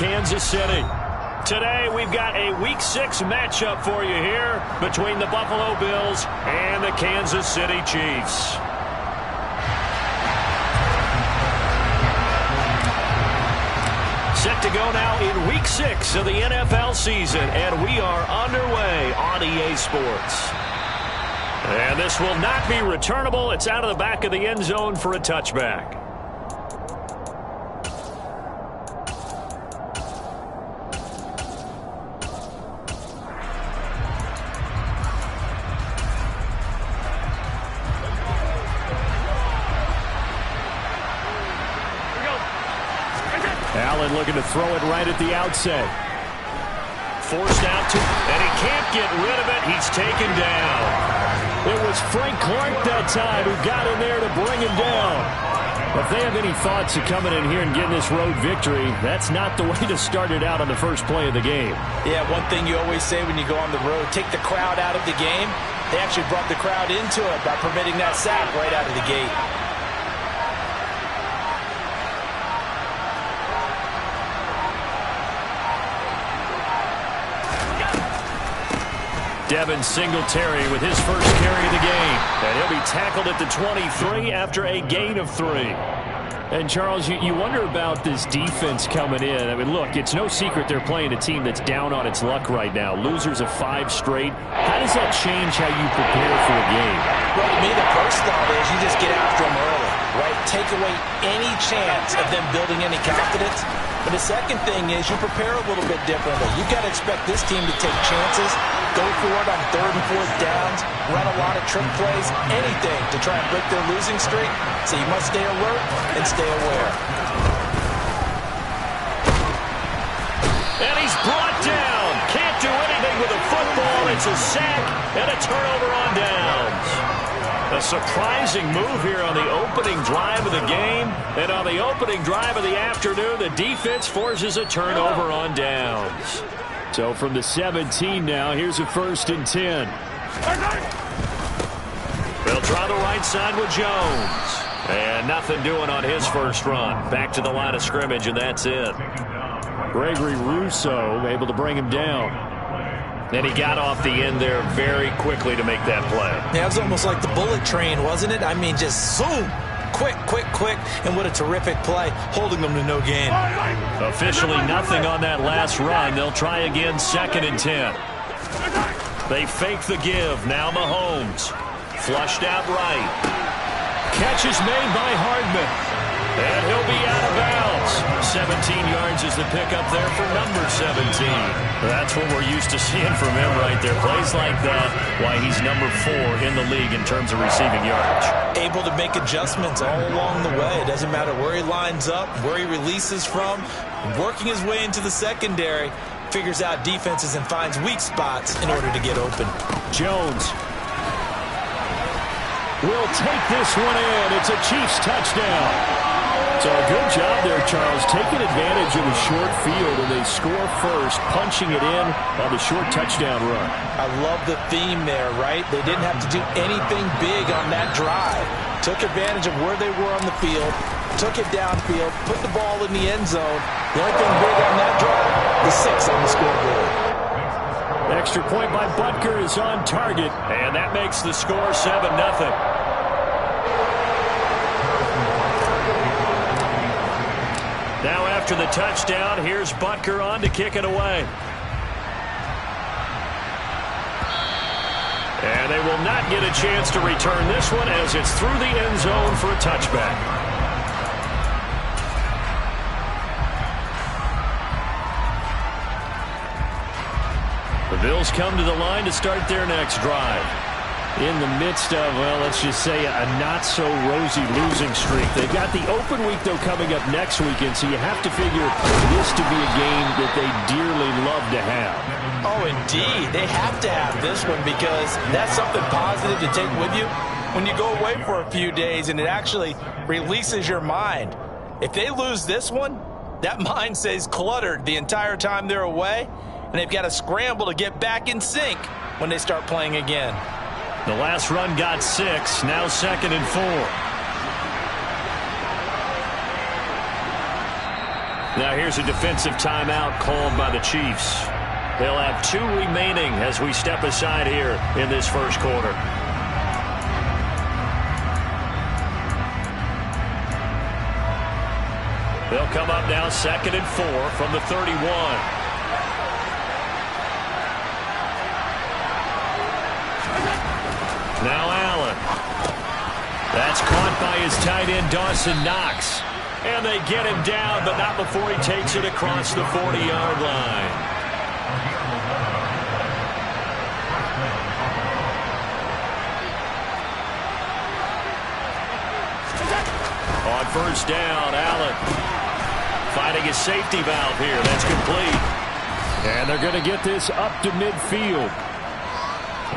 Kansas City. Today, we've got a Week 6 matchup for you here between the Buffalo Bills and the Kansas City Chiefs. Set to go now in Week 6 of the NFL season, and we are underway on EA Sports. And this will not be returnable. It's out of the back of the end zone for a touchback. Allen looking to throw it right at the outset. Forced out to, and he can't get rid of it. He's taken down. It was Frank Clark that time who got in there to bring him down. If they have any thoughts of coming in here and getting this road victory, that's not the way to start it out on the first play of the game. Yeah, one thing you always say when you go on the road, take the crowd out of the game. They actually brought the crowd into it by permitting that sack right out of the gate. Devin Singletary with his first carry of the game. And he'll be tackled at the 23 after a gain of 3. And, Charles, you wonder about this defense coming in. I mean, look, it's no secret they're playing a team that's down on its luck right now. Losers of 5 straight. How does that change how you prepare for a game? Well, to me, the first thought is you just get after them early, right? Take away any chance of them building any confidence. But the second thing is you prepare a little bit differently. You've got to expect this team to take chances, go for it on 3rd and 4th downs, run a lot of trick plays, anything to try and break their losing streak. So you must stay alert and stay aware. And he's brought down. Can't do anything with a football. It's a sack and a turnover on downs. A surprising move here on the opening drive of the game. And on the opening drive of the afternoon, the defense forces a turnover on downs. So from the 17 now, here's a 1st and 10. They'll try the right side with Jones. And nothing doing on his first run. Back to the line of scrimmage, and that's it. Gregory Rousseau able to bring him down. And he got off the end there very quickly to make that play. Yeah, it was almost like the bullet train, wasn't it? I mean, just zoom. Quick, quick, quick. And what a terrific play, holding them to no gain. Officially nothing on that last run. They'll try again, 2nd and 10. They fake the give. Now Mahomes. Flushed out right. Catch is made by Hardman. And he'll be out of bounds. 17 yards is the pickup there for number 17. That's what we're used to seeing from him right there. Plays like that, why he's number 4 in the league in terms of receiving yards. Able to make adjustments all along the way. It doesn't matter where he lines up, where he releases from. Working his way into the secondary, figures out defenses and finds weak spots in order to get open. Jones will take this one in. It's a Chiefs touchdown. So a good job there, Charles, taking advantage of the short field, and they score first, punching it in on the short touchdown run. I love the theme there, right? They didn't have to do anything big on that drive. Took advantage of where they were on the field, took it downfield, put the ball in the end zone. The only thing big on that drive, the 6 on the scoreboard. Extra point by Butker is on target, and that makes the score 7-0. Now after the touchdown, here's Butker on to kick it away. And they will not get a chance to return this one as it's through the end zone for a touchback. The Bills come to the line to start their next drive. In the midst of, well, let's just say a not-so-rosy losing streak. They've got the open week, though, coming up next weekend, so you have to figure this to be a game that they dearly love to have. Oh, indeed. They have to have this one because that's something positive to take with you when you go away for a few days, and it actually releases your mind. If they lose this one, that mind stays cluttered the entire time they're away, and they've got to scramble to get back in sync when they start playing again. The last run got 6, now 2nd and 4. Now here's a defensive timeout called by the Chiefs. They'll have 2 remaining as we step aside here in this first quarter. They'll come up now 2nd and 4 from the 31. Now Allen. That's caught by his tight end, Dawson Knox. And they get him down, but not before he takes it across the 40-yard line. On first down, Allen finding his safety valve here. That's complete. And they're going to get this up to midfield.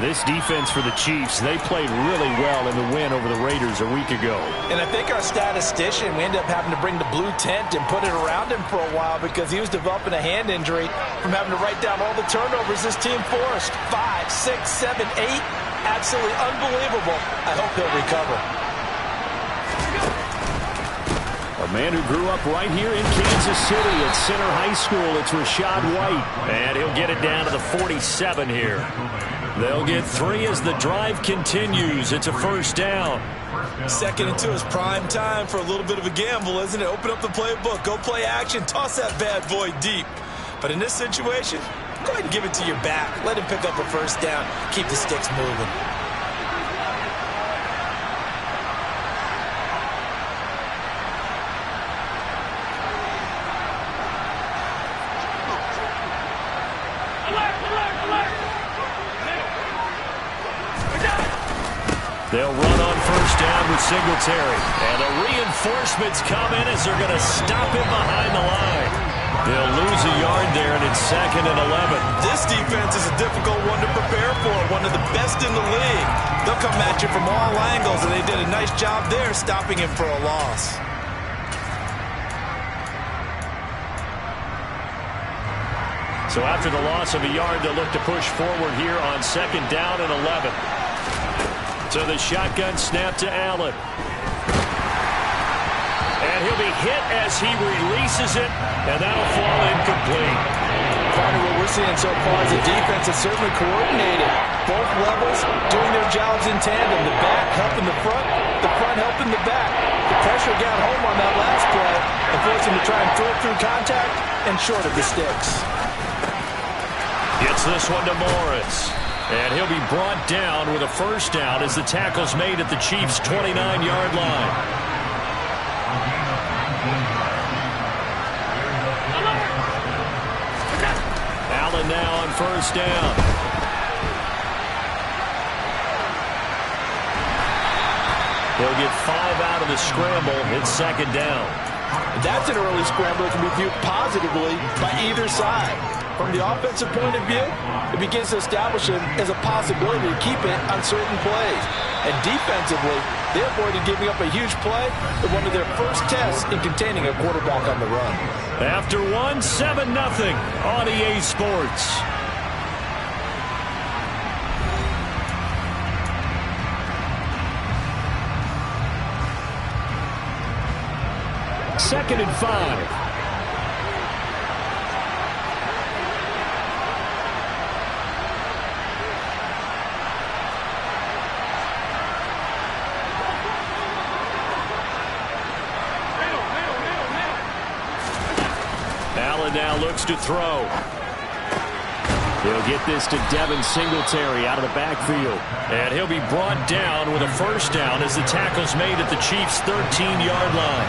This defense for the Chiefs, they played really well in the win over the Raiders a week ago. And I think our statistician, we ended up having to bring the blue tent and put it around him for a while because he was developing a hand injury from having to write down all the turnovers this team forced. 5, 6, 7, 8. Absolutely unbelievable. I hope he'll recover. A man who grew up right here in Kansas City at Center High School. It's Rashad White. And he'll get it down to the 47 here. They'll get 3 as the drive continues. It's a first down. 2nd and 2 is prime time for a little bit of a gamble, isn't it? Open up the playbook. Go play action. Toss that bad boy deep. But in this situation, go ahead and give it to your back. Let him pick up a first down. Keep the sticks moving. They'll run on first down with Singletary. And the reinforcements come in as they're going to stop him behind the line. They'll lose a yard there, and it's 2nd and 11. This defense is a difficult one to prepare for, one of the best in the league. They'll come at you from all angles, and they did a nice job there stopping him for a loss. So after the loss of a yard, they'll look to push forward here on 2nd down and 11. So the shotgun snap to Allen. And he'll be hit as he releases it, and that'll fall incomplete. Part of what we're seeing so far is the defense is certainly coordinated. Both levels doing their jobs in tandem. The back helping the front helping the back. The pressure got home on that last play and forced him to try and throw it through contact and short of the sticks. Gets this one to Morris. And he'll be brought down with a first down as the tackle's made at the Chiefs' 29-yard line. Allen now on first down. He'll get 5 out of the scramble. It's 2nd down. That's an early scramble that can be viewed positively by either side. From the offensive point of view, it begins to establish him as a possibility to keep it on certain plays. And defensively, they avoided giving up a huge play with one of their first tests in containing a quarterback on the run. After 1, 7-0 on EA Sports. Second and 5. Allen now looks to throw. He'll get this to Devin Singletary out of the backfield. And he'll be brought down with a first down as the tackle's made at the Chiefs' 13-yard line.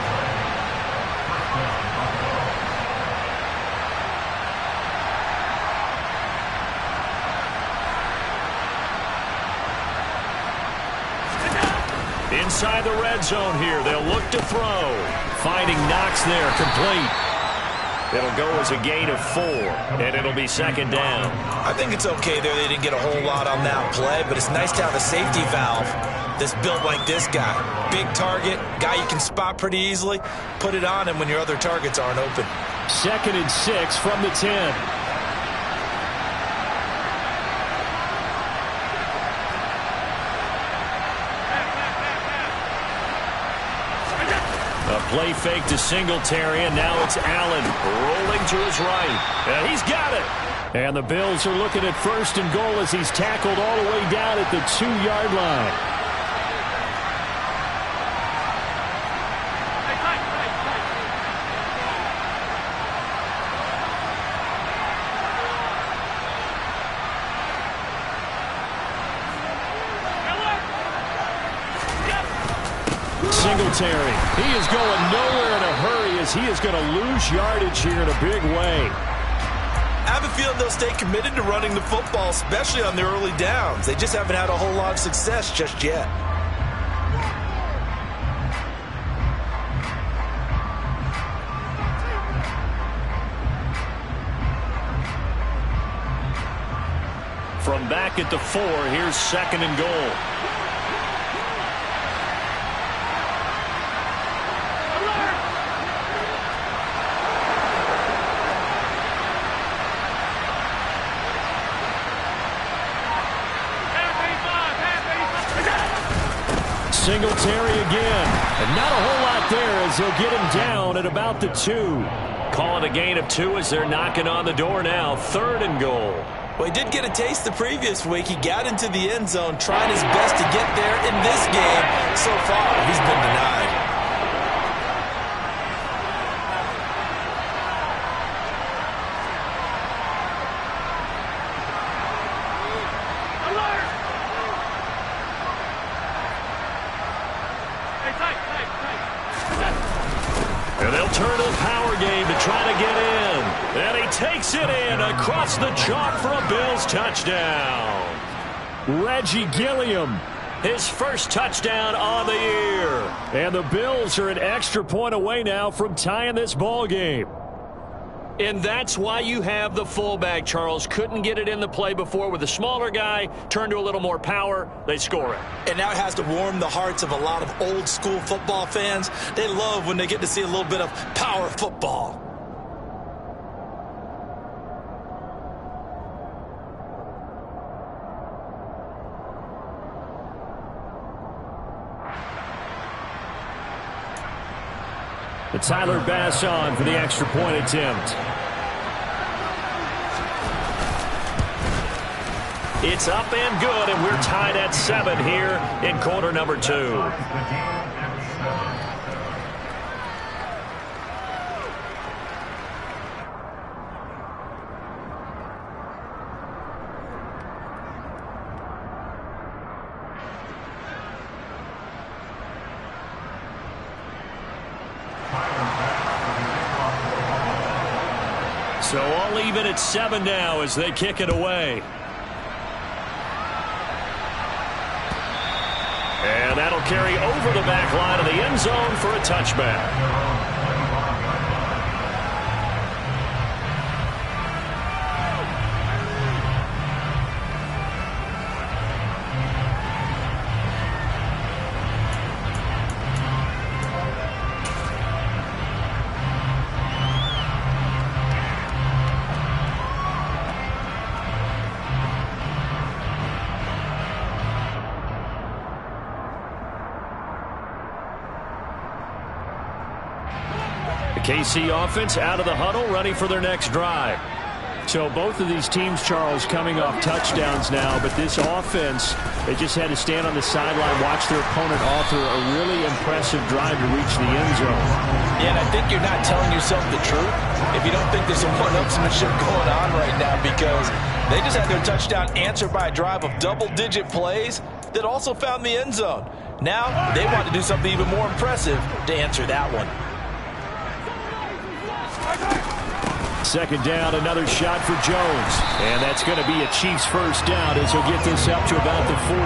Inside the red zone here, they'll look to throw. Finding Knox there, complete. It'll go as a gain of 4, and it'll be 2nd down. I think it's okay there. They didn't get a whole lot on that play, but it's nice to have a safety valve that's built like this guy. Big target, guy you can spot pretty easily. Put it on him when your other targets aren't open. 2nd and 6 from the 10. A Play fake to Singletary, and now it's Allen rolling to his right. And he's got it. And the Bills are looking at 1st and goal as he's tackled all the way down at the 2-yard line. Singletary. He is going nowhere in a hurry as he is going to lose yardage here in a big way. I have a feeling they'll stay committed to running the football, especially on their early downs. They just haven't had a whole lot of success just yet. From back at the 4, here's 2nd and goal. Singletary again. And not a whole lot there as he'll get him down at about the 2. Calling a gain of 2 as they're knocking on the door now. 3rd and goal. Well, he did get a taste the previous week. He got into the end zone, trying his best to get there in this game. So far, he's been denied. And they'll turn to the power game to try to get in. And he takes it in across the chalk for a Bills touchdown. Reggie Gilliam, his first touchdown on the year. And the Bills are an extra point away now from tying this ball game. And that's why you have the fullback, Charles. Couldn't get it in the play before with a smaller guy. Turned to a little more power. They score it. And now it has to warm the hearts of a lot of old-school football fans. They love when they get to see a little bit of power football. The Tyler Bass on for the extra point attempt. It's up and good, and we're tied at 7 here in quarter number 2. So all even at 7 now as they kick it away. And that'll carry over the back line of the end zone for a touchback. KC offense out of the huddle, ready for their next drive. So both of these teams, Charles, coming off touchdowns now, but this offense, they just had to stand on the sideline, watch their opponent author a really impressive drive to reach the end zone. Yeah, and I think you're not telling yourself the truth if you don't think there's some one-upsmanship going on right now, because they just had their touchdown answered by a drive of double-digit plays that also found the end zone. Now they want to do something even more impressive to answer that one. Second down, another shot for Jones. And that's going to be a Chiefs first down as he'll get this up to about the 42.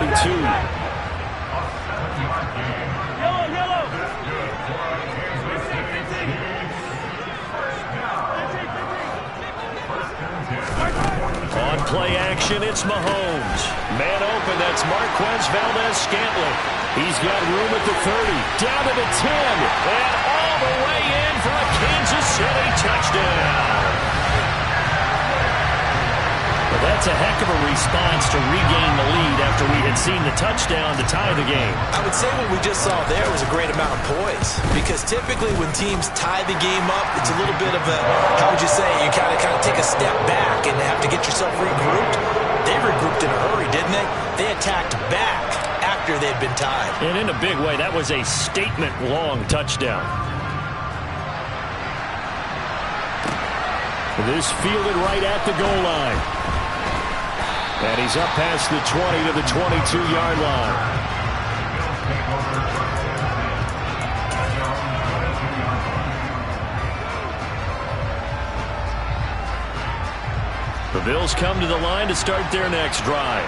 On play action, it's Mahomes. Man open, that's Marquez Valdez-Scantling. He's got room at the 30, down to the 10, and all the way in for a Kansas City touchdown. Well, that's a heck of a response to regain the lead after we had seen the touchdown to tie the game? I would say what we just saw there was a great amount of poise, because typically when teams tie the game up, it's a little bit of a, how would you say, you kind of take a step back and have to get yourself regrouped. They regrouped in a hurry, didn't they? They attacked back after they'd been tied. And in a big way, that was a statement-long touchdown. This fielded right at the goal line. And he's up past the 20 to the 22-yard line. The Bills come to the line to start their next drive.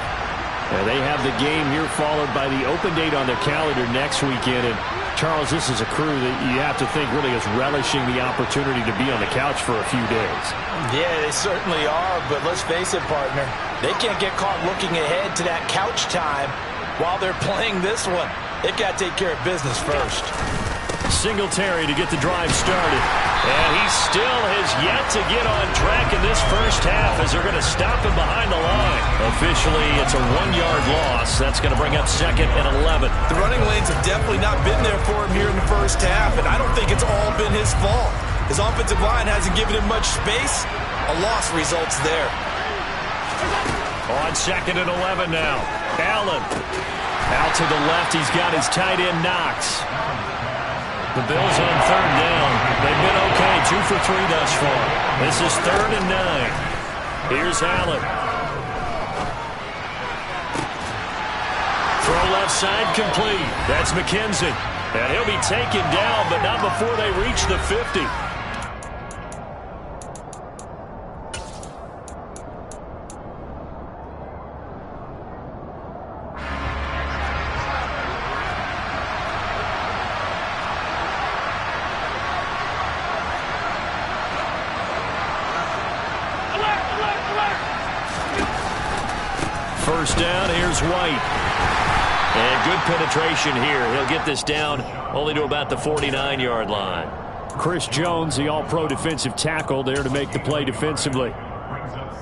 And they have the game here followed by the open date on their calendar next weekend. And Charles, this is a crew that you have to think really is relishing the opportunity to be on the couch for a few days. Yeah, they certainly are, but let's face it, partner. They can't get caught looking ahead to that couch time while they're playing this one. They've got to take care of business first. Singletary to get the drive started. And he still has yet to get on track in this first half as they're going to stop him behind the line. Officially, it's a 1-yard loss. That's going to bring up 2nd and 11. The running lanes have definitely not been there for him here in the first half, and I don't think it's all been his fault. His offensive line hasn't given him much space. A loss results there. On 2nd and 11 now. Allen. Out to the left, he's got his tight end Knox. The Bills on 3rd down. They've been okay, 2 for 3 thus far. This is 3rd and 9. Here's Allen. Throw left side complete. That's McKenzie. And he'll be taken down, but not before they reach the 50. First down, here's White. And good penetration here. He'll get this down only to about the 49-yard line. Chris Jones, the all-pro defensive tackle, there to make the play defensively.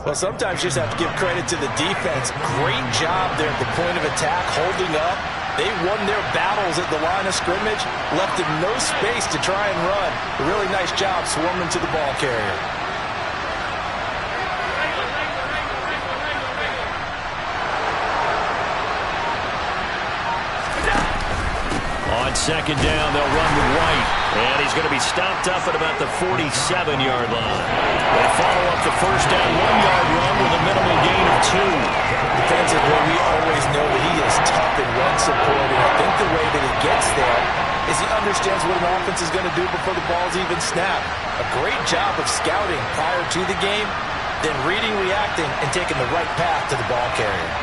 Well, sometimes you just have to give credit to the defense. Great job there at the point of attack, holding up. They won their battles at the line of scrimmage, left him no space to try and run. A really nice job swarming to the ball carrier. On 2nd down, they'll run with White. And he's going to be stopped up at about the 47-yard line. They follow up the first down 1-yard run with a minimal gain of 2. Defensively, we always know that he is tough in run support, and I think the way that he gets there is he understands what an offense is going to do before the ball's even snapped. A great job of scouting prior to the game, then reading, reacting, and taking the right path to the ball carrier.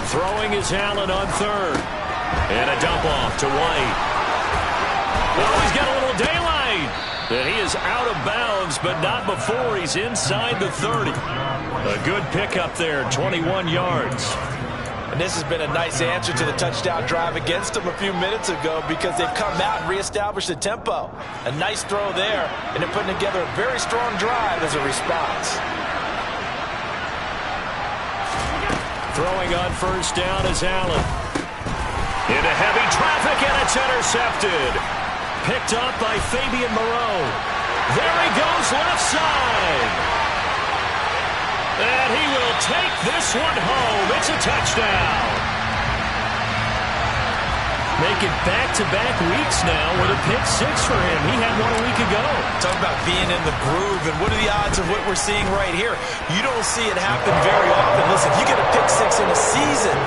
Throwing is Allen on 3rd. And a dump off to White. Oh, he's got a little daylight. And he is out of bounds, but not before he's inside the 30. A good pickup there, 21 yards. And this has been a nice answer to the touchdown drive against them a few minutes ago, because they've come out and reestablished the tempo. A nice throw there, and they're putting together a very strong drive as a response. Throwing on first down is Allen. Into heavy traffic, and it's intercepted. Picked up by Fabian Moreau. There he goes, left side. And he will take this one home. It's a touchdown. Making back-to-back weeks now with a pick 6 for him. He had one a week ago. Talk about being in the groove, and what are the odds of what we're seeing right here? You don't see it happen very often. Listen, if you get a pick 6 in a season,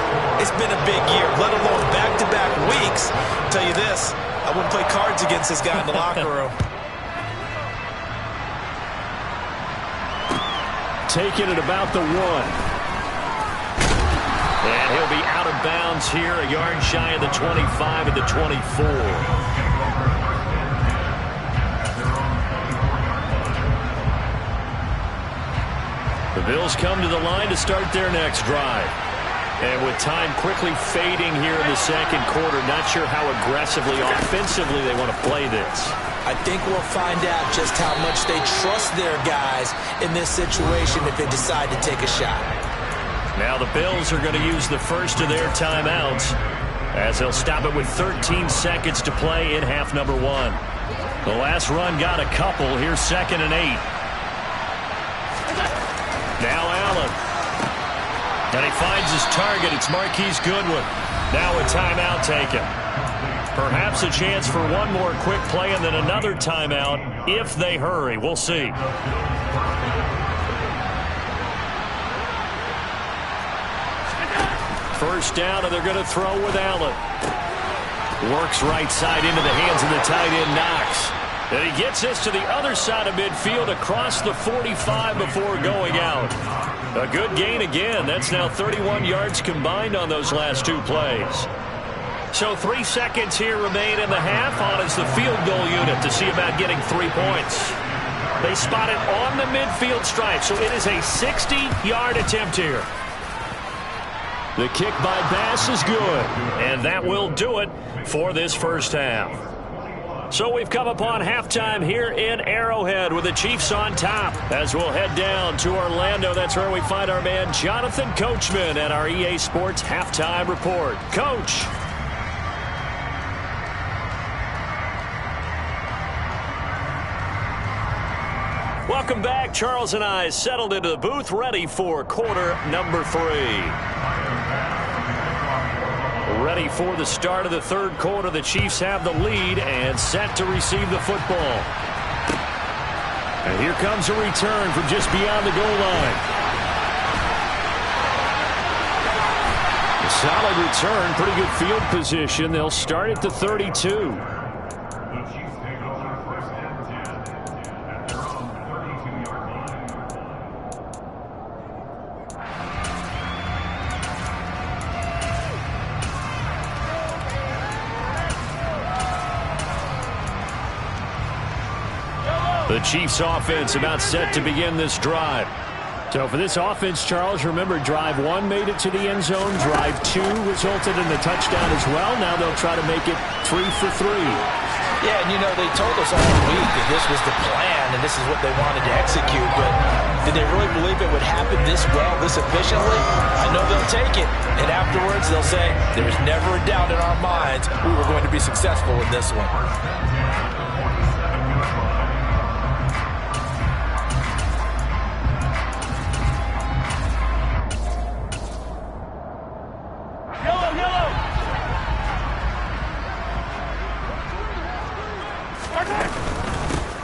it's been a big year, let alone back-to-back weeks. I'll tell you this, I wouldn't play cards against this guy in the locker room. Taking it about the 1. And he'll be out of bounds here, a yard shy of the 25 and the 24. The Bills come to the line to start their next drive. And with time quickly fading here in the second quarter, not sure how aggressively, offensively they want to play this. I think we'll find out just how much they trust their guys in this situation if they decide to take a shot. Now the Bills are going to use the first of their timeouts as they'll stop it with 13 seconds to play in half number one. The last run got a couple. Here's 2nd and 8. Now Allen. And he finds his target. It's Marquise Goodwin. Now a timeout taken. Perhaps a chance for one more quick play and then another timeout if they hurry. We'll see. First down, and they're going to throw with Allen. Works right side into the hands of the tight end, Knox. And he gets this to the other side of midfield across the 45 before going out. A good gain again. That's now 31 yards combined on those last two plays. So 3 seconds here remain in the half. On is the field goal unit to see about getting 3 points. They spot it on the midfield stripe, so it is a 60-yard attempt here. The kick by Bass is good, and that will do it for this first half. So we've come upon halftime here in Arrowhead with the Chiefs on top. As we'll head down to Orlando, that's where we find our man Jonathan Coachman at our EA Sports Halftime Report. Coach. Welcome back. Charles and I settled into the booth, ready for quarter number 3. Ready for the start of the third quarter. The Chiefs have the lead and set to receive the football. And here comes a return from just beyond the goal line. A solid return, pretty good field position. They'll start at the 32. The Chiefs offense about set to begin this drive. So for this offense, Charles, remember drive 1 made it to the end zone. Drive 2 resulted in a touchdown as well. Now they'll try to make it 3 for 3. Yeah, and you know, they told us all week that this was the plan and this is what they wanted to execute. But did they really believe it would happen this well, this efficiently? I know they'll take it. And afterwards they'll say, there's never a doubt in our minds we were going to be successful in this one.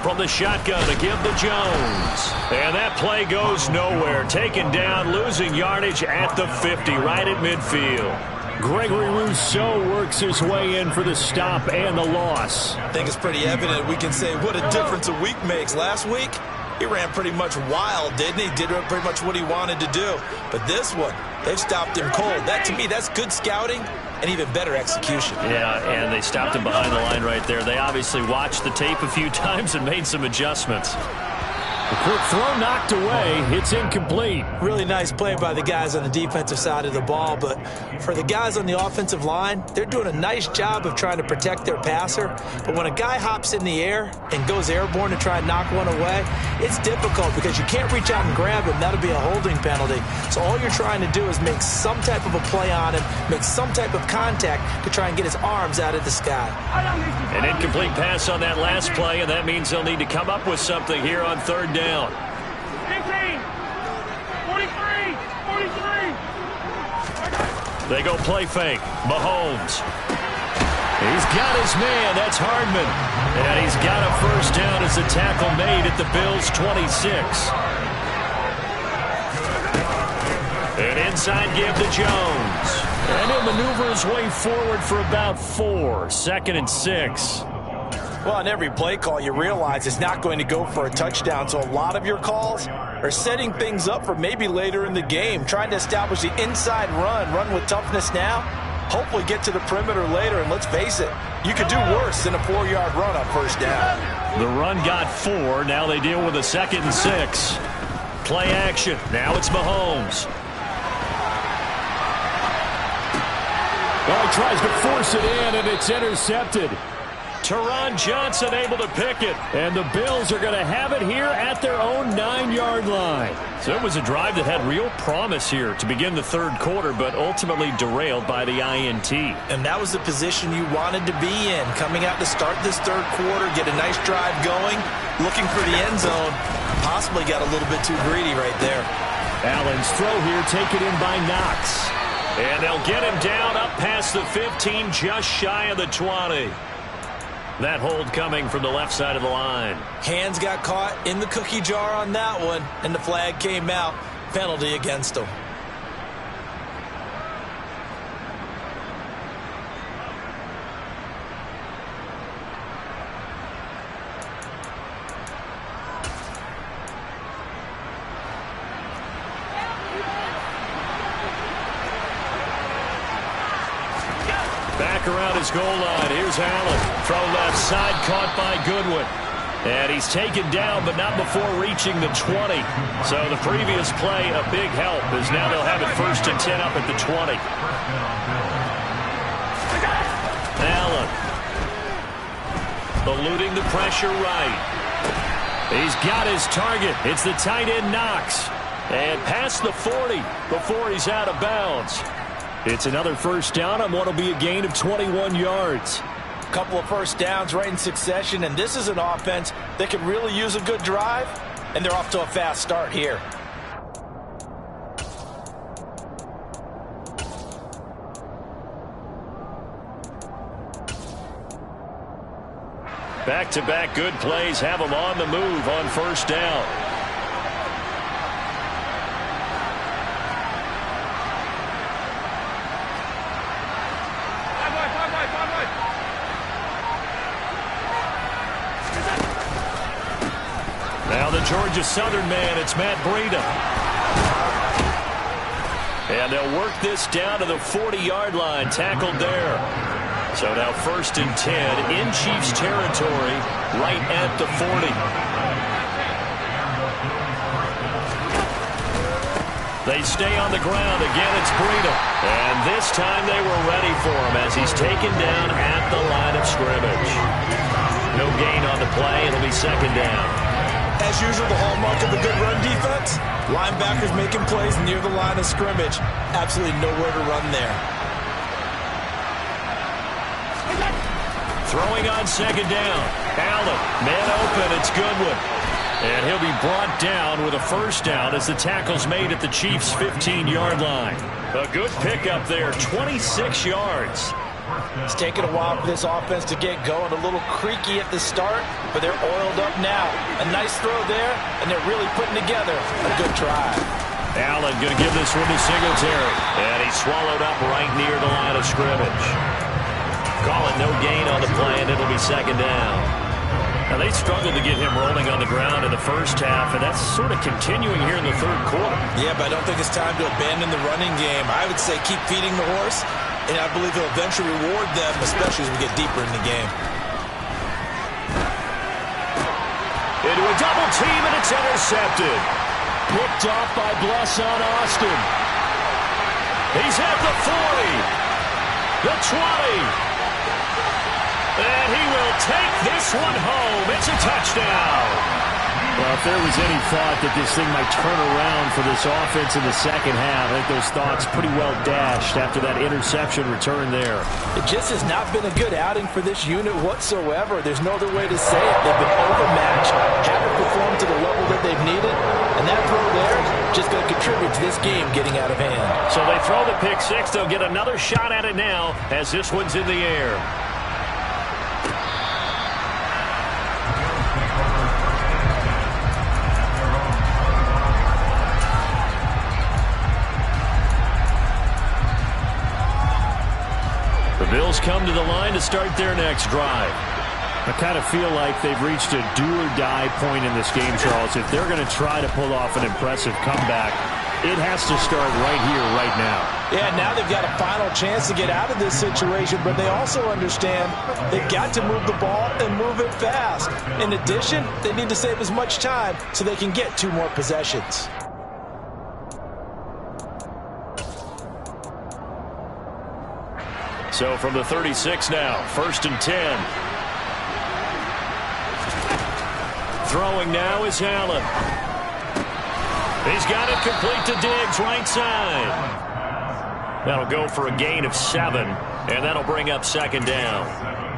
From the shotgun to give to Jones. And that play goes nowhere. Taken down, losing yardage at the 50, right at midfield. Gregory Rousseau works his way in for the stop and the loss. I think it's pretty evident we can say what a difference a week makes. Last week, he ran pretty much wild, didn't he? Did pretty much what he wanted to do. But this one, they've stopped him cold. That, to me, that's good scouting and even better execution. Yeah, and they stopped him behind the line right there. They obviously watched the tape a few times and made some adjustments. The quick throw knocked away. It's incomplete. Really nice play by the guys on the defensive side of the ball, but for the guys on the offensive line, they're doing a nice job of trying to protect their passer. But when a guy hops in the air and goes airborne to try and knock one away, it's difficult because you can't reach out and grab him. That'll be a holding penalty. So all you're trying to do is make some type of a play on him, make some type of contact to try and get his arms out of the sky. An incomplete pass on that last play, and that means they'll need to come up with something here on third down. 15, 43, 43. They go play fake. Mahomes. He's got his man. That's Hardman. And he's got a first down as the tackle made at the Bills' 26. An inside give to Jones. And he'll maneuver his way forward for about 4. 2nd and 6. Well, on every play call, you realize it's not going to go for a touchdown. So a lot of your calls are setting things up for maybe later in the game, trying to establish the inside run with toughness now, hopefully get to the perimeter later. And let's face it, you could do worse than a 4-yard run on first down. The run got 4. Now they deal with a 2nd and 6. Play action. Now it's Mahomes. Well, he tries to force it in, and it's intercepted. Teron Johnson able to pick it. And the Bills are going to have it here at their own 9-yard line. So it was a drive that had real promise here to begin the third quarter, but ultimately derailed by the INT. And that was the position you wanted to be in. Coming out to start this third quarter, get a nice drive going, looking for the end zone. Possibly got a little bit too greedy right there. Allen's throw here taken in by Knox. And they'll get him down up past the 15, just shy of the 20. That hold coming from the left side of the line. Hands got caught in the cookie jar on that one, and the flag came out. Penalty against him. Back around his goal line. Here's Allen. Throw left side, caught by Goodwin. And he's taken down, but not before reaching the 20. So the previous play, a big help, as now they'll have it 1st and 10 up at the 20. Allen. Eluding the pressure right. He's got his target. It's the tight end Knox. And past the 40 before he's out of bounds. It's another first down on what will be a gain of 21 yards. A couple of first downs right in succession, and this is an offense that could really use a good drive, and they're off to a fast start here. Back-to-back good plays have them on the move on first down. Now the Georgia Southern man, it's Matt Breida. And they'll work this down to the 40-yard line, tackled there. So now 1st and 10 in Chiefs territory, right at the 40. They stay on the ground. Again, it's Breida. And this time they were ready for him as he's taken down at the line of scrimmage. No gain on the play. It'll be 2nd down. As usual, the hallmark of a good run defense, linebackers making plays near the line of scrimmage. Absolutely nowhere to run there. Throwing on 2nd down. Allen, man open, it's Goodwin. And he'll be brought down with a first down as the tackle's made at the Chiefs' 15-yard line. A good pickup there, 26 yards. It's taken a while for this offense to get going. A little creaky at the start, but they're oiled up now. A nice throw there, and they're really putting together a good drive. Allen going to give this one to Singletary. And he's swallowed up right near the line of scrimmage. Call it no gain on the play, and it'll be 2nd down. Now, they struggled to get him rolling on the ground in the first half, and that's sort of continuing here in the third quarter. Yeah, but I don't think it's time to abandon the running game. I would say keep feeding the horse, and I believe he'll eventually reward them, especially as we get deeper in the game. Into a double team, and it's intercepted. Picked off by Blesson Austin. He's at the 40, the 20. And he will take this one home. It's a touchdown. Well, if there was any thought that this thing might turn around for this offense in the second half, I think those thoughts pretty well dashed after that interception return there. It just has not been a good outing for this unit whatsoever. There's no other way to say it. They've been overmatched, haven't performed to the level that they've needed, and that throw there just going to contribute to this game getting out of hand. So they throw the pick six. They'll get another shot at it now as this one's in the air. Bills come to the line to start their next drive. I kind of feel like they've reached a do-or-die point in this game, Charles. If they're going to try to pull off an impressive comeback, it has to start right here, right now. Yeah, now they've got a final chance to get out of this situation, but they also understand they've got to move the ball and move it fast. In addition, they need to save as much time so they can get 2 more possessions. So from the 36 now, 1st and 10. Throwing now is Allen. He's got it complete to Diggs, right side. That'll go for a gain of 7, and that'll bring up 2nd down.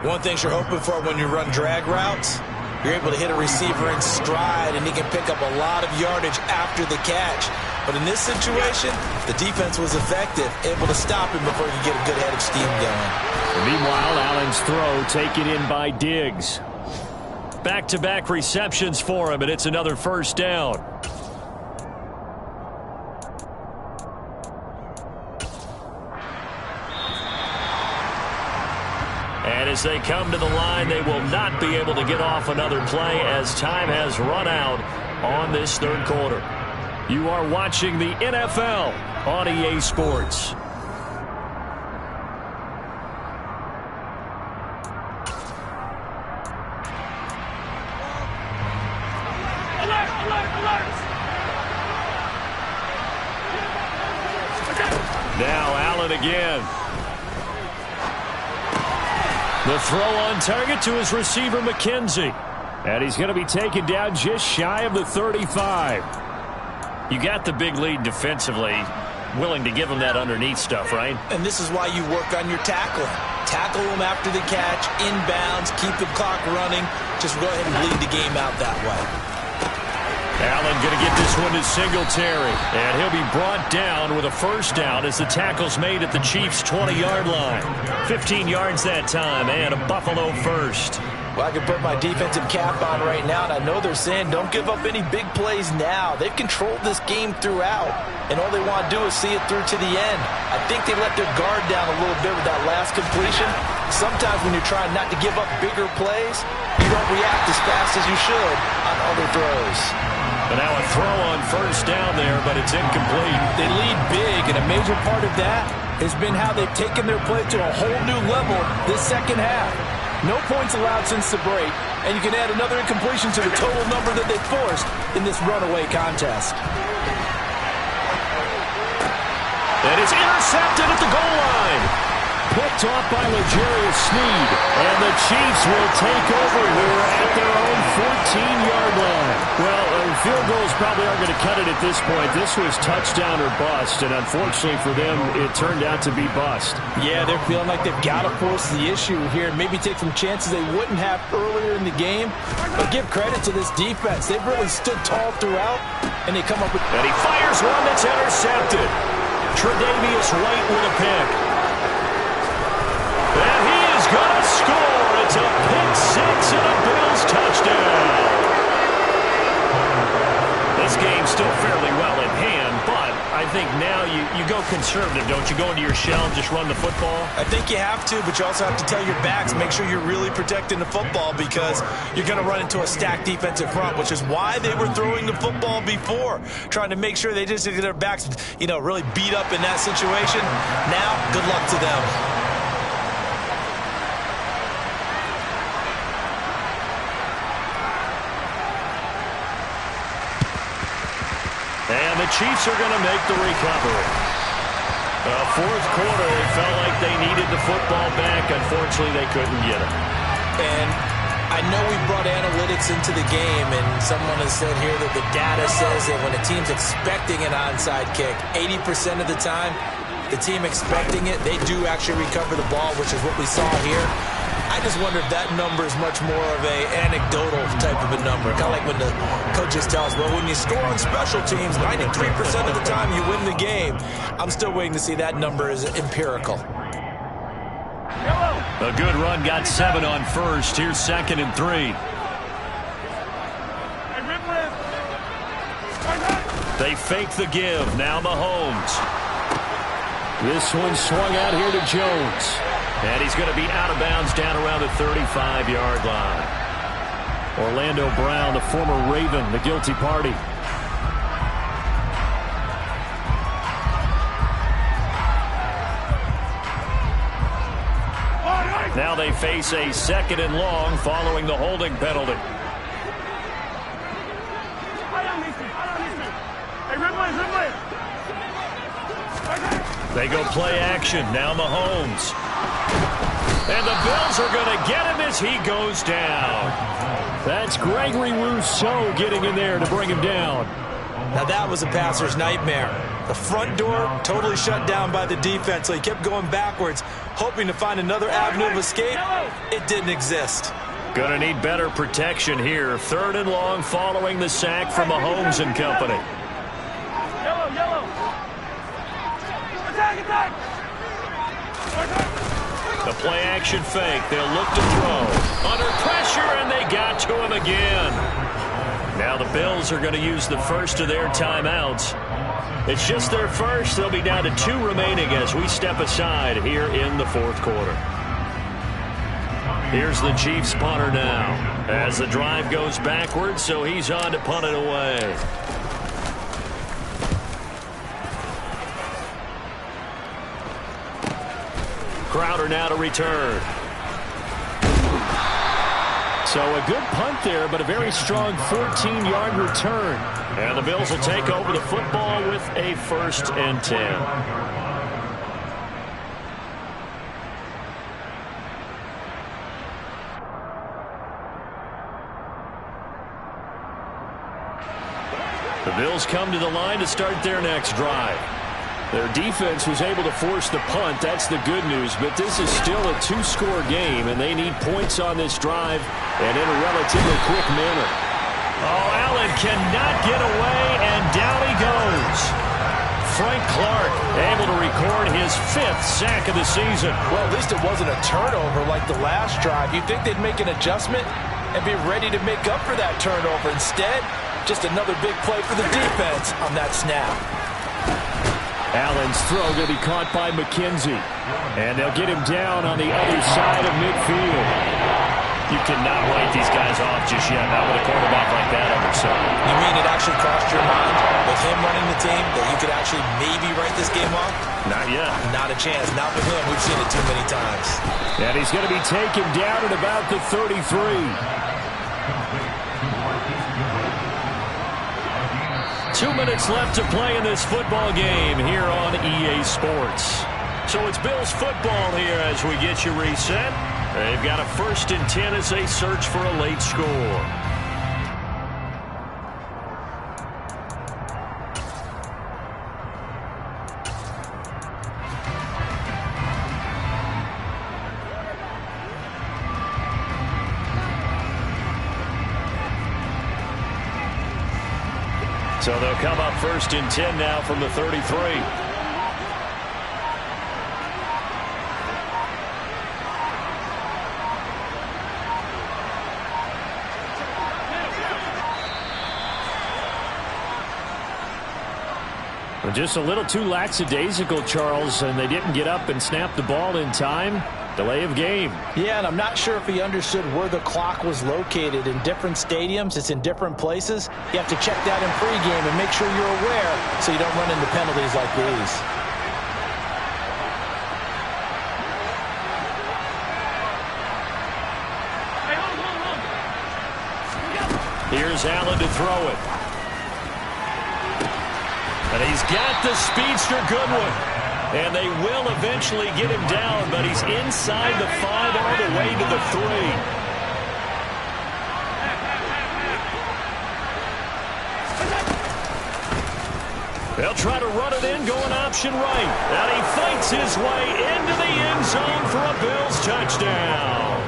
One thing you're hoping for when you run drag routes, you're able to hit a receiver in stride, and he can pick up a lot of yardage after the catch. But in this situation, the defense was effective, able to stop him before he could get a good head of steam going. Meanwhile, Allen's throw taken in by Diggs. Back-to-back receptions for him, and it's another 1st down. And as they come to the line, they will not be able to get off another play as time has run out on this 3rd quarter. You are watching the NFL on EA Sports. Now Allen again. The throw on target to his receiver, McKenzie. And he's going to be taken down just shy of the 35. You got the big lead defensively. Willing to give him that underneath stuff, right? And this is why you work on your tackling. Tackle him after the catch, inbounds, keep the clock running. Just go ahead and bleed the game out that way. Allen going to get this one to Singletary. And he'll be brought down with a 1st down as the tackle's made at the Chiefs' 20-yard line. 15 yards that time and a Buffalo 1st. Well, I can put my defensive cap on right now, and I know they're saying don't give up any big plays now. They've controlled this game throughout, and all they want to do is see it through to the end. I think they let their guard down a little bit with that last completion. Sometimes when you're trying not to give up bigger plays, you don't react as fast as you should on other throws. And now a throw on 1st down there, but it's incomplete. They lead big, and a major part of that has been how they've taken their play to a whole new level this 2nd half. No points allowed since the break, and you can add another incompletion to the total number that they forced in this runaway contest. And it's intercepted at the goal line. Picked off by L'Jarius Sneed. And the Chiefs will take over here at their own 14-yard line. Well, field goals probably aren't going to cut it at this point. This was touchdown or bust, and unfortunately for them, it turned out to be bust. Yeah, they're feeling like they've got to force the issue here and maybe take some chances they wouldn't have earlier in the game. But give credit to this defense. They've really stood tall throughout, and they come up with... And he fires one that's intercepted. Tre'Davious White with a pick. And he is going to score. It's a pick 6 and a Bills touchdown. This game's still fairly well in hand, but I think now you go conservative, don't you? Go into your shell and just run the football? I think you have to, but you also have to tell your backs, make sure you're really protecting the football because you're going to run into a stacked defensive front, which is why they were throwing the football before, trying to make sure they just get their backs, really beat up in that situation. Now, good luck to them. And the Chiefs are going to make the recovery. 4th quarter, it felt like they needed the football back. Unfortunately, they couldn't get it. And I know we brought analytics into the game, and someone has said here that the data says that when a team's expecting an onside kick, 80% of the time, the team expecting it, they do actually recover the ball, which is what we saw here. I just wonder if that number is much more of an anecdotal type of a number. Kind of like when the coaches tell us, well, when you score on special teams, 93% of the time you win the game. I'm still waiting to see that number is empirical. A good run got 7 on 1st. Here's 2nd and 3. They fake the give. Now Mahomes. This one swung out here to Jones. And he's going to be out of bounds down around the 35-yard line. Orlando Brown, the former Raven, the guilty party. Now they face a 2nd and long following the holding penalty. They go play action. Now Mahomes. And the Bills are going to get him as he goes down. That's Gregory Rousseau getting in there to bring him down. Now that was a passer's nightmare. The front door totally shut down by the defense, so he kept going backwards, hoping to find another avenue of escape. It didn't exist. Going to need better protection here. 3rd and long following the sack from Mahomes and company. The play action fake. They'll look to throw. Under pressure, and they got to him again. Now the Bills are going to use the first of their timeouts. It's just their first. They'll be down to 2 remaining as we step aside here in the 4th quarter. Here's the Chiefs punter now as the drive goes backwards, so he's on to punt it away. Crowder now to return. So a good punt there, but a very strong 14-yard return. And the Bills will take over the football with a 1st and 10. The Bills come to the line to start their next drive. Their defense was able to force the punt. That's the good news. But this is still a 2-score game, and they need points on this drive and in a relatively quick manner. Oh, Allen cannot get away, and down he goes. Frank Clark able to record his 5th sack of the season. Well, at least it wasn't a turnover like the last drive. You'd think they'd make an adjustment and be ready to make up for that turnover. Instead, just another big play for the defense on that snap. Allen's throw going to be caught by McKenzie. And they'll get him down on the other side of midfield. You cannot write these guys off just yet, not with a quarterback like that under center. You mean it actually crossed your mind with him running the team that you could actually maybe write this game off? Not yet. Not a chance. Not with him. We've seen it too many times. And he's going to be taken down at about the 33. 2 minutes left to play in this football game here on EA Sports. So it's Bills football here as we get you reset. They've got a 1st and 10 as they search for a late score. So they'll come up 1st and 10 now from the 33. Just a little too lackadaisical, Charles, and they didn't get up and snap the ball in time. Delay of game. Yeah, and I'm not sure if he understood where the clock was located. In different stadiums, it's in different places. You have to check that in pregame and make sure you're aware so you don't run into penalties like these. Here's Allen to throw it. And he's got the speedster Goodwin. And they will eventually get him down, but he's inside the 5 all the way to the 3. They'll try to run it in, going option right. And he fights his way into the end zone for a Bills touchdown.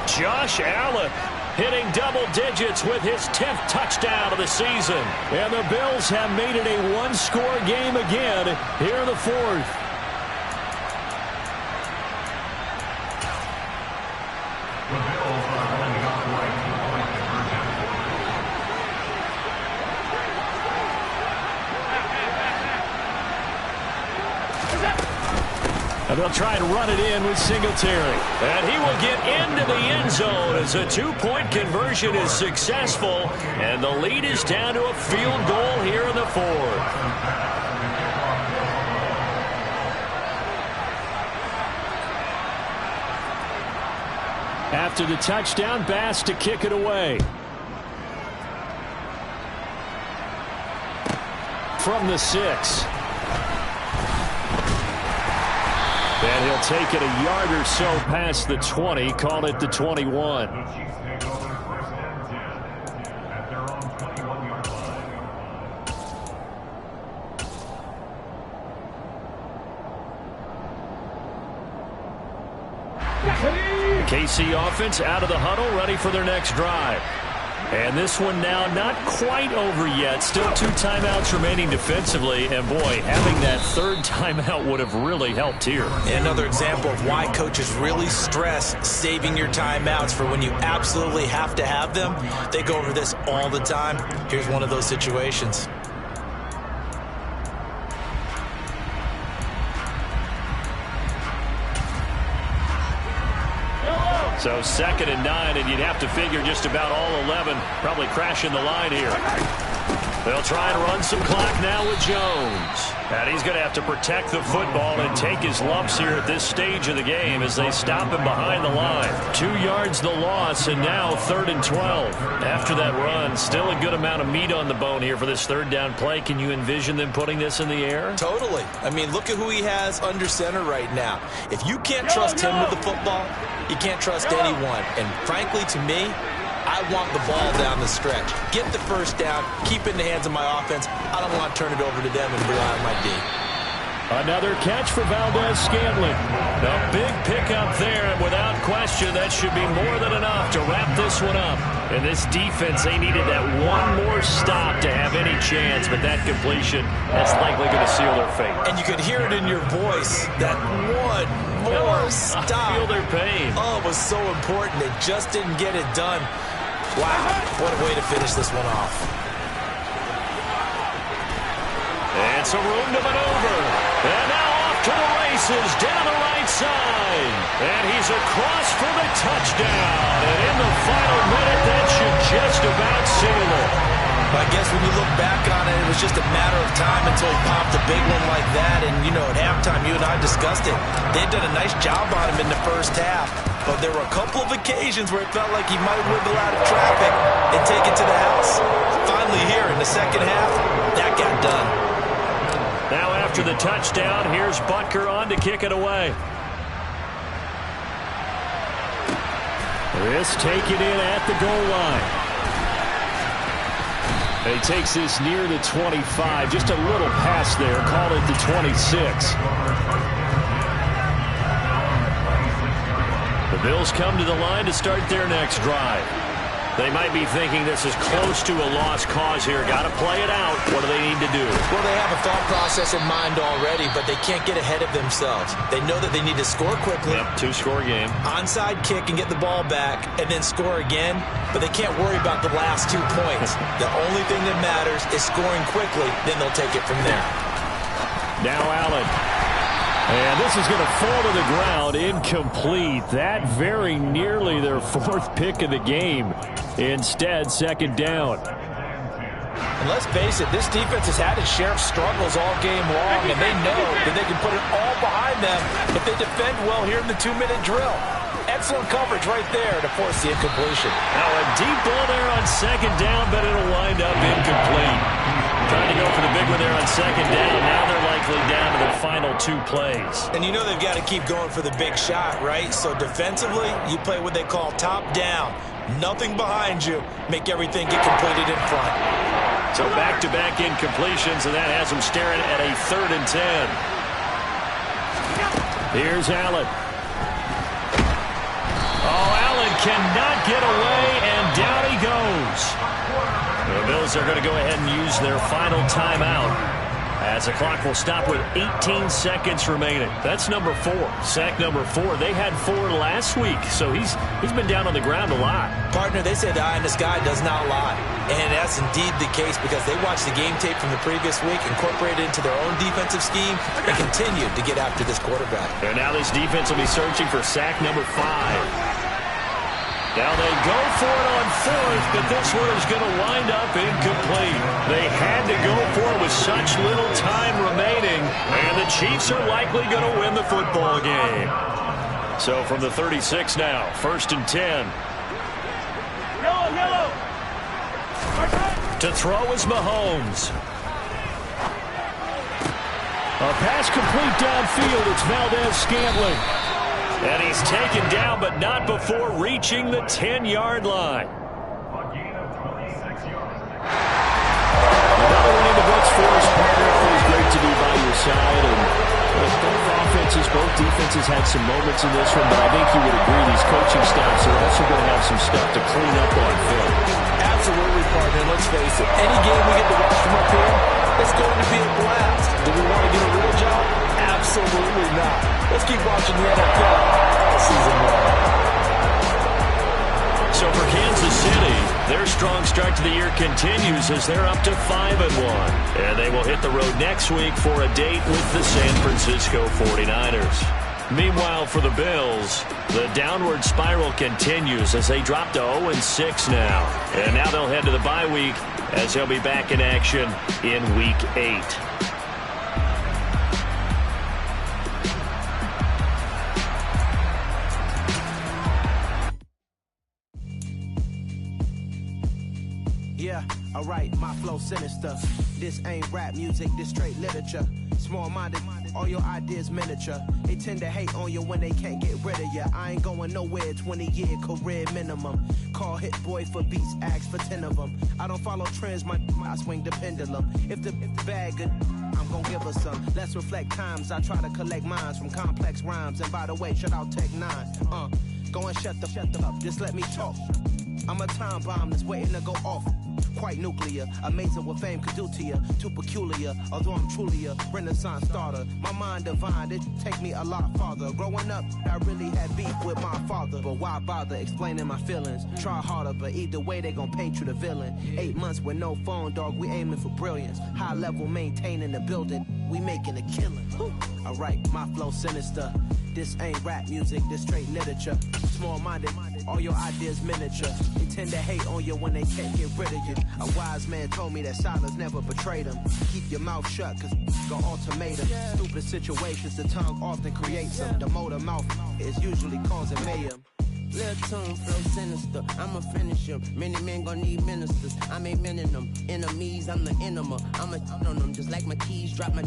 Josh Allen hitting double digits with his 10th touchdown of the season. And the Bills have made it a 1-score game again here in the 4th. And they'll try and run it in with Singletary. And he will get into the end zone as a 2-point conversion is successful. And the lead is down to a field goal here in the 4th. After the touchdown, Bass to kick it away. From the 6. And he'll take it a yard or so past the 20, call it the 21. KC offense out of the huddle, ready for their next drive. And this one now not quite over yet. Still 2 timeouts remaining defensively. And, boy, having that third timeout would have really helped here. Another example of why coaches really stress saving your timeouts for when you absolutely have to have them. They go over this all the time. Here's one of those situations. So 2nd and 9, and you'd have to figure just about all 11 probably crashing the line here. They'll try and run some clock now with Jones. And he's going to have to protect the football and take his lumps here at this stage of the game as they stop him behind the line. 2 yards the loss, and now 3rd and 12. After that run, still a good amount of meat on the bone here for this 3rd down play. Can you envision them putting this in the air? Totally. I mean, look at who he has under center right now. If you can't trust him with the football, you can't trust anyone. And frankly, to me, I want the ball down the stretch. Get the first down, keep it in the hands of my offense. I don't want to turn it over to them and rely on my D. Another catch for Valdez-Scantling. A big pickup there, and without question, that should be more than enough to wrap this one up. And this defense, they needed that one more stop to have any chance, but that completion, that's likely going to seal their fate. And you could hear it in your voice, that one more stop. I feel their pain. Oh, it was so important. They just didn't get it done. Wow, what a way to finish this one off. And some room to maneuver. And now off to the races down the right side. And he's across for the touchdown. And in the final minute, that should just about seal it. I guess when you look back on it, it was just a matter of time until he popped a big one like that. And, you know, at halftime, you and I discussed it. They'd done a nice job on him in the first half. But there were a couple of occasions where it felt like he might wiggle out of traffic and take it to the house. Finally here in the second half, that got done. Now after the touchdown, here's Butker on to kick it away. This taken in at the goal line. He takes this near the 25, just a little past there, call it the 26. The Bills come to the line to start their next drive. They might be thinking this is close to a lost cause here. Got to play it out. What do they need to do? Well, they have a thought process in mind already, but they can't get ahead of themselves. They know that they need to score quickly. Yep, 2-score game. Onside kick and get the ball back and then score again, but they can't worry about the last 2 points. The only thing that matters is scoring quickly, then they'll take it from there. Now Allen. And this is going to fall to the ground, incomplete. That very nearly their 4th pick of the game. Instead, 2nd down. And let's face it, this defense has had its share of struggles all game long, and they know that they can put it all behind them if they defend well here in the 2-minute drill. Excellent coverage right there to force the incompletion. Now a deep ball there on 2nd down, but it'll wind up incomplete. Trying to go for the big one there on 2nd down. Now they're likely down to their final 2 plays. And you know they've got to keep going for the big shot, right? So defensively, you play what they call top down. Nothing behind you. Make everything get completed in front. So back-to-back incompletions, and that has them staring at a 3rd and 10. Here's Allen. Oh, Allen cannot get away, and down he goes. The Bills are going to go ahead and use their final timeout as the clock will stop with 18 seconds remaining. That's number 4. Sack number 4. They had 4 last week, so he's been down on the ground a lot. Partner, they say the eye in the sky does not lie. And that's indeed the case because they watched the game tape from the previous week, incorporated it into their own defensive scheme, and continued to get after this quarterback. And now this defense will be searching for sack number 5. Now they go for it on 4th, but this one is going to wind up incomplete. They had to go for it with such little time remaining, and the Chiefs are likely going to win the football game. So from the 36 now, 1st and 10. Yellow. To throw is Mahomes. A pass complete downfield. It's Valdez-Scantling. And he's taken down, but not before reaching the 10-yard line. Another one in the books for his partner. Always great to be by your side. And both defenses had some moments in this one, but I think you would agree these coaching staffs are also going to have some stuff to clean up on film. Absolutely, partner. Let's face it. Any game we get to watch from up here, it's going to be a blast. Do we want to get a real job? Absolutely not. Let's keep watching the NFL all season long. So for Kansas City, their strong start to the year continues as they're up to 5-1. And they will hit the road next week for a date with the San Francisco 49ers. Meanwhile, for the Bills, the downward spiral continues as they drop to 0-6 now. And now they'll head to the bye week as they'll be back in action in Week 8. Yeah, alright, my flow sinister. This ain't rap music, this straight literature. Small-minded, all your ideas miniature. They tend to hate on you when they can't get rid of you. I ain't going nowhere, 20-year career minimum. Call Hit Boy for beats, ask for 10 of them. I don't follow trends, I swing the pendulum. If the bag good, I'm gonna give her some. Let's reflect times, I try to collect minds from complex rhymes. And by the way, shout out Tech 9. Go and shut the up, just let me talk. I'm a time bomb that's waiting to go off. Quite nuclear, amazing what fame could do to you. Too peculiar, although I'm truly a renaissance starter. My mind divine, it take me a lot farther. Growing up, I really had beef with my father. But why bother explaining my feelings? Try harder, but either way they gon' paint you the villain. 8 months with no phone, dog, we aiming for brilliance. High level maintaining the building, we making a killing. Alright, my flow sinister. This ain't rap music, this straight literature. Small-minded, all your ideas miniature. They tend to hate on you when they can't get rid of you. A wise man told me that silence never betrayed him. Keep your mouth shut, cause gon' ultimatum. Stupid situations, the tongue often creates them. The motor mouth is usually causing mayhem. Little tune, flow sinister, I'ma finish him. Many men gon' need ministers, I'm aiming them. Enemies, I'm the enema. I'ma on them, just like my keys, drop my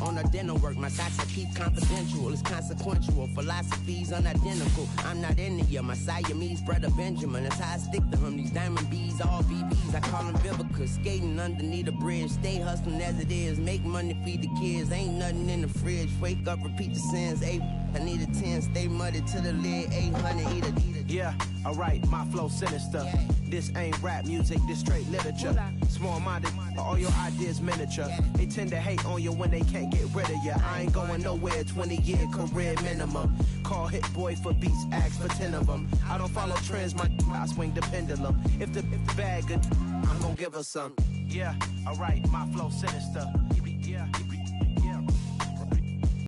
on the dinner work. My thoughts I keep confidential, it's consequential. Philosophies unidentical, I'm not into you. My Siamese brother Benjamin, that's how I stick to him. These diamond bees, all BBs, I call them Vivica. Skating underneath the bridge, stay hustling as it is. Make money, feed the kids, ain't nothing in the fridge. Wake up, repeat the sins, I need a 10, stay muddy to the lid, 800, eat it. Yeah, alright, my flow sinister. This ain't rap music, this straight literature. Small-minded, all your ideas miniature. They tend to hate on you when they can't get rid of you. I ain't going nowhere, 20-year career minimum. Call Hit Boy for beats, ask for 10 of them. I don't follow trends, I swing the pendulum. If the bag good, I'm gonna give her some. Yeah, alright, my flow sinister. Yeah.